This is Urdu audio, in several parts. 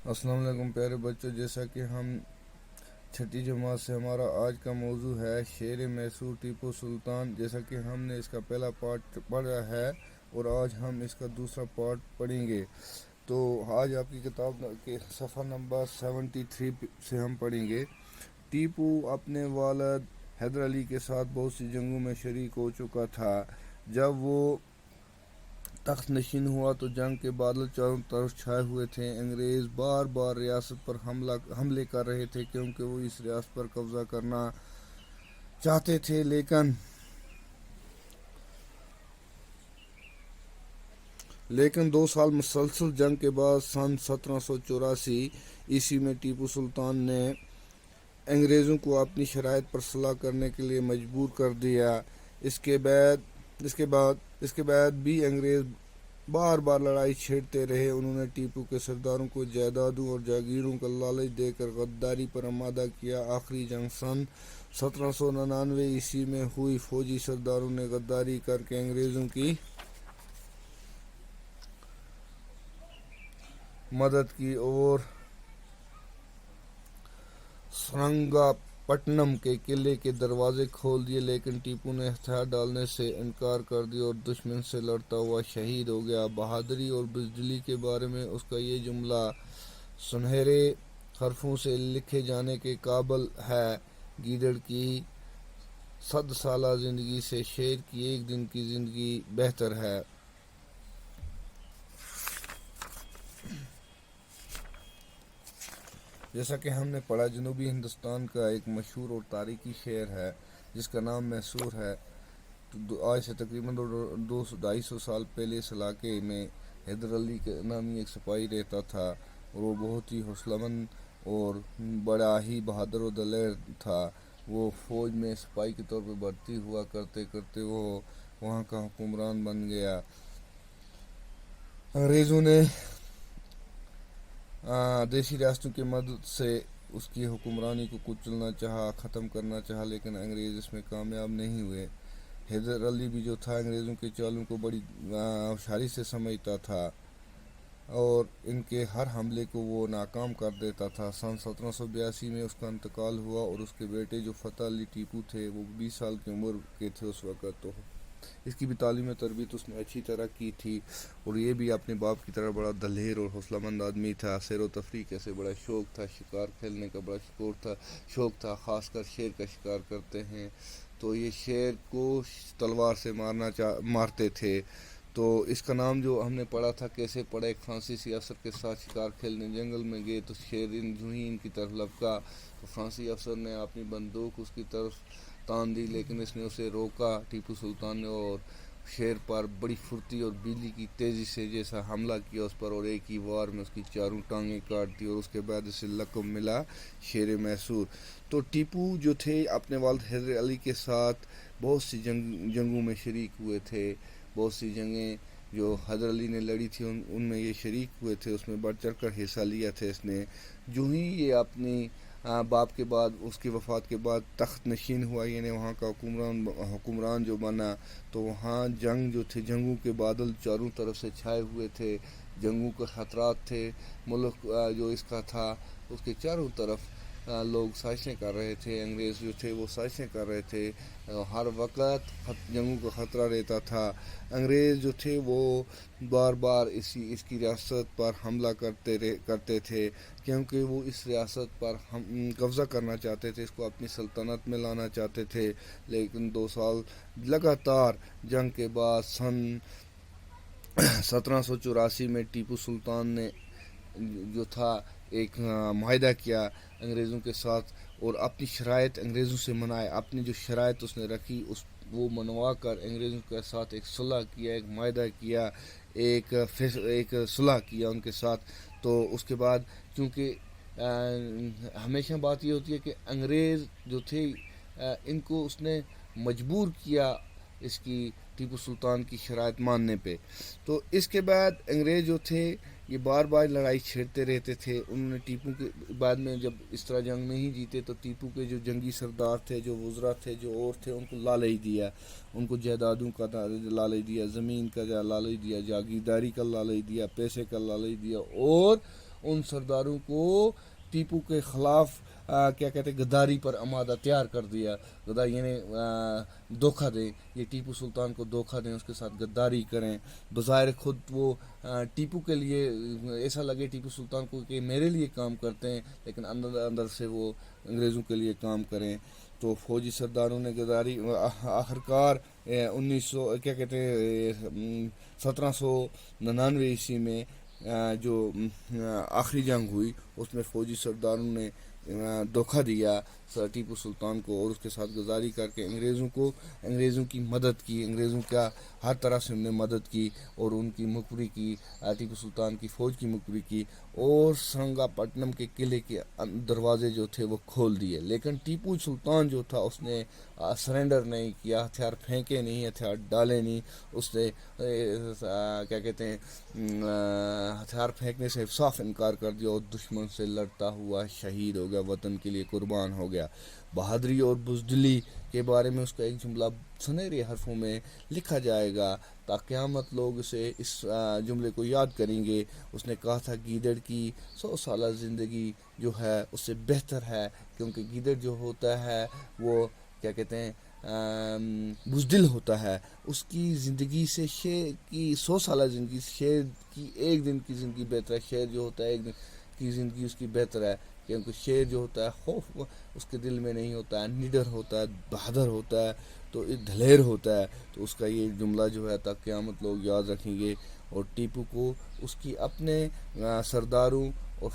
السلام علیکم پیارے بچوں، جیسا کہ ہم چھٹی جماعت سے ہمارا آج کا موضوع ہے شیر میسور ٹیپو سلطان۔ جیسا کہ ہم نے اس کا پہلا پارٹ پڑھا ہے اور آج ہم اس کا دوسرا پارٹ پڑھیں گے۔ تو آج آپ کی کتاب کے صفحہ نمبر 73 سے ہم پڑھیں گے۔ ٹیپو اپنے والد حیدر علی کے ساتھ بہت سی جنگوں میں شریک ہو چکا تھا۔ جب وہ تخت نشین ہوا تو جنگ کے بادل چاروں طرف چھائے ہوئے تھے۔ انگریز بار بار ریاست پر حملے کر رہے تھے کیونکہ وہ اس ریاست پر قبضہ کرنا چاہتے تھے، لیکن 2 سال مسلسل جنگ کے بعد سن 1784 میں ٹیپو سلطان نے انگریزوں کو اپنی شرائط پر صلح کرنے کے لیے مجبور کر دیا۔ اس کے بعد بھی انگریز بار بار لڑائی چھیڑتے رہے۔ انہوں نے ٹیپو کے سرداروں کو جائیدادوں اور جاگیروں کا لالچ دے کر غداری پر آمادہ کیا۔ آخری جنگ سن 1799 میں ہوئی۔ فوجی سرداروں نے غداری کر کے انگریزوں کی مدد کی اور سرنگا پٹنم کے قلعے کے دروازے کھول دیے، لیکن ٹیپو نے ہتھیار ڈالنے سے انکار کر دیا اور دشمن سے لڑتا ہوا شہید ہو گیا۔ بہادری اور بزدلی کے بارے میں اس کا یہ جملہ سنہرے حرفوں سے لکھے جانے کے قابل ہے: گیدڑ کی 100 سالہ زندگی سے شیر کی ایک دن کی زندگی بہتر ہے۔ جیسا کہ ہم نے پڑھا، جنوبی ہندوستان کا ایک مشہور اور تاریخی شہر ہے جس کا نام میسور ہے۔ آج سے تقریباً 250 سال پہلے اس علاقے میں حیدر علی نامی ایک سپاہی رہتا تھا اور وہ بہت ہی حوصلہ مند اور بڑا ہی بہادر و دلیر تھا۔ وہ فوج میں سپاہی کے طور پہ بھرتی ہوا کرتے کرتے وہ وہاں کا حکمران بن گیا۔ انگریزوں نے دیسی ریاستوں کی مدد سے اس کی حکمرانی کو کچلنا چاہا، ختم کرنا چاہا، لیکن انگریز اس میں کامیاب نہیں ہوئے۔ حیدر علی بھی جو تھا انگریزوں کے چالوں کو بڑی ہوشیاری سے سمجھتا تھا اور ان کے ہر حملے کو وہ ناکام کر دیتا تھا۔ سن 1782 میں اس کا انتقال ہوا اور اس کے بیٹے جو فتح علی ٹیپو تھے وہ 20 سال کی عمر کے تھے اس وقت۔ تو اس کی بھی تعلیم و تربیت اس نے اچھی طرح کی تھی اور یہ بھی اپنے باپ کی طرح بڑا دلیر اور حوصلہ مند آدمی تھا۔ سیر و تفریح کا سے بڑا شوق تھا، شکار کھیلنے کا بڑا شوق تھا، خاص کر شیر کا شکار کرتے ہیں تو یہ شیر کو تلوار سے مارتے تھے۔ تو اس کا نام جو ہم نے پڑھا تھا کیسے پڑھا، ایک فرانسیسی افسر کے ساتھ شکار کھیلنے جنگل میں گئے تو شیر جو ہی ان کی طرف لپکا تو فرانسیسی افسر نے اپنی بندوق اس کی طرف تان دی، لیکن اس نے اسے روکا ٹیپو سلطان نے اور شیر پر بڑی پھرتی اور بجلی کی تیزی سے جیسا حملہ کیا اس پر اور ایک ہی وار میں اس کی چاروں ٹانگیں کاٹ دی اور اس کے بعد اسے لقب ملا شیر میسور۔ تو ٹیپو جو تھے اپنے والد حیدر علی کے ساتھ بہت سی جنگوں میں شریک ہوئے تھے۔ بہت سی جنگیں جو حیدر علی نے لڑی تھی ان میں یہ شریک ہوئے تھے، اس میں بڑھ چڑھ کر حصہ لیا تھا اس نے۔ جو ہی یہ اپنی باپ کے بعد اس کی وفات کے بعد تخت نشین ہوا، یعنی وہاں کا حکمران جو بنا، تو وہاں جنگوں کے بادل چاروں طرف سے چھائے ہوئے تھے، جنگوں کے خطرات تھے۔ ملک جو اس کا تھا اس کے چاروں طرف لوگ سازشیں کر رہے تھے، انگریز جو تھے وہ سازشیں کر رہے تھے، ہر وقت جنگوں کا خطرہ رہتا تھا۔ انگریز جو تھے وہ بار بار اس کی ریاست پر حملہ کرتے تھے کیونکہ وہ اس ریاست پر قبضہ کرنا چاہتے تھے، اس کو اپنی سلطنت میں لانا چاہتے تھے۔ لیکن 2 سال لگاتار جنگ کے بعد سن 1784 میں ٹیپو سلطان نے جو تھا ایک معاہدہ کیا انگریزوں کے ساتھ اور اپنی شرائط انگریزوں سے منائے۔ اپنی جو شرائط اس نے رکھی وہ منوا کر انگریزوں کے ساتھ ایک صلح کیا، ایک معاہدہ کیا، ایک صلح کیا ان کے ساتھ۔ تو اس کے بعد چونکہ ہمیشہ بات یہ ہوتی ہے کہ انگریز جو تھے ان کو اس نے مجبور کیا اس کی ٹیپو سلطان کی شرائط ماننے پہ۔ تو اس کے بعد انگریز جو تھے یہ بار بار لڑائی چھیڑتے رہتے تھے۔ انہوں نے ٹیپو کے بعد میں جب اس طرح جنگ نہیں جیتے تو ٹیپو کے جو جنگی سردار تھے، جو وزراء تھے، جو اور تھے، ان کو لالچ دیا، ان کو جائیدادوں کا لالچ دیا، زمین کا لالچ دیا، جاگیرداری کا لالچ دیا، پیسے کا لالچ دیا اور ان سرداروں کو ٹیپو کے خلاف کیا کہتے ہیں غداری پر آمادہ تیار کر دیا. غداری یعنی دھوکہ دیں, یہ ٹیپو سلطان کو دھوکہ دیں, اس کے ساتھ غداری کریں. بظاہر خود وہ ٹیپو کے لیے ایسا لگے ٹیپو سلطان کو کہ میرے لیے کام کرتے ہیں, لیکن اندر اندر سے وہ انگریزوں کے لیے کام کریں. تو فوجی سرداروں نے غداری آخرکار 1799 عیسوی میں جو آخری جنگ ہوئی اس میں فوجی سرداروں نے دھوکہ دیا ٹیپو سلطان کو, اور اس کے ساتھ غداری کر کے انگریزوں کی مدد کی. انگریزوں کا ہر طرح سے انہوں نے مدد کی اور ان کی مقبری کی, ٹیپو سلطان کی فوج کی مقبری کی, اور سرنگا پٹنم کے قلعے کے دروازے جو تھے وہ کھول دیے. لیکن ٹیپو سلطان جو تھا اس نے سرنڈر نہیں کیا, ہتھیار پھینکے نہیں, ہتھیار ڈالے نہیں. اس نے کیا کہتے ہیں ہتھیار پھینکنے سے صاف انکار کر دیا اور دشمن سے لڑتا ہوا شہید ہو گیا, وطن کے لیے قربان ہو گیا. بہادری اور بزدلی کے بارے میں اس کا ایک جملہ سنہرے حرفوں میں لکھا جائے گا تا قیامت لوگ اسے اس جملے کو یاد کریں گے. اس نے کہا تھا گیدڑ کی 100 سالہ زندگی جو ہے اس سے بہتر ہے, کیونکہ گیدڑ جو ہوتا ہے وہ کیا کہتے ہیں بزدل ہوتا ہے. اس کی زندگی سے شیر کی 100 سالہ زندگی, شیر کی ایک دن کی زندگی بہتر ہے. شیر جو ہوتا ہے ایک دن کی زندگی اس کی بہتر ہے, کیونکہ شیر جو ہوتا ہے خوف اس کے دل میں نہیں ہوتا ہے, نڈر ہوتا ہے, بہادر ہوتا ہے, تو دلیر ہوتا ہے. تو اس کا یہ جملہ جو ہے تا قیامت لوگ یاد رکھیں گے. اور ٹیپو کو اس کی اپنے سرداروں اور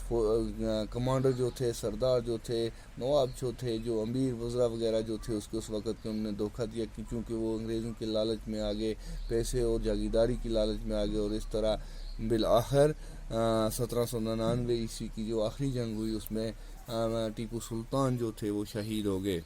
کمانڈر جو تھے, سردار جو تھے, نواب جو تھے, جو امیر وزراء وغیرہ جو تھے, اس کے اس وقت کے انہوں نے دھوکہ دیا کہ چونکہ وہ انگریزوں کے لالچ میں آگے, پیسے اور جاگیرداری کی لالچ میں آگے, اور اس طرح بالآخر 1799 عیسوی کی جو آخری جنگ ہوئی اس میں ٹیپو سلطان جو تھے وہ شہید ہو گئے.